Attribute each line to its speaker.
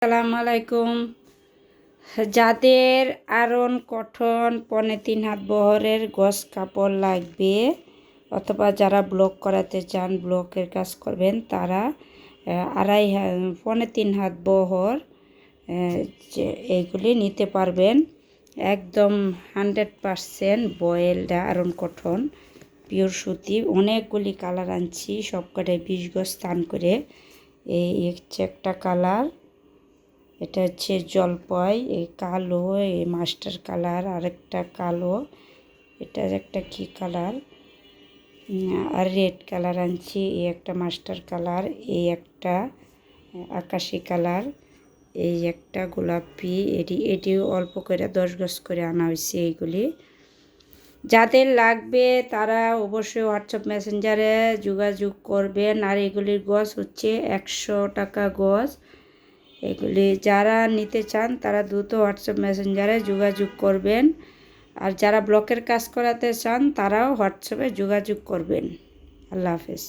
Speaker 1: আসসালামু আলাইকুম। যাদের আরন কঠন 3.5 হাত বহরের গজ কাপড় লাগবে অথবা যারা ব্লক করাতে চান, ব্লকের কাজ করবেন, তারা 3.5 হাত বহর এইগুলি নিতে পারবেন। একদম 100% বয়েলড আরন কটন পিওর সুতি। অনেকগুলি কালার আনছি, সবকটায় 20 গজ স্থান করে। এই হচ্ছে একটা কালার, এটা হচ্ছে জলপাই, এই কালো, এই মাস্টার কালার, আরেকটা কালো, এটা একটা কি কালার, আর রেড কালার আনছি। এই একটা মাস্টার কালার, এই একটা আকাশি কালার, এই একটা গোলাপি। এটিও অল্প করে 10 গজ করে আনা হয়েছে। এইগুলি যাদের লাগবে তারা অবশ্যই হোয়াটসঅ্যাপ মেসেঞ্জারে যোগাযোগ করবেন। আর এগুলির গজ হচ্ছে 100 টাকা গজ। এগুলি যারা নিতে চান তারা দ্রুত হোয়াটসঅ্যাপ মেসেঞ্জারে যোগাযোগ করবেন। আর যারা ব্লকের কাজ করাতে চান তারাও হোয়াটসঅ্যাপে যোগাযোগ করবেন। আল্লাহ হাফেজ।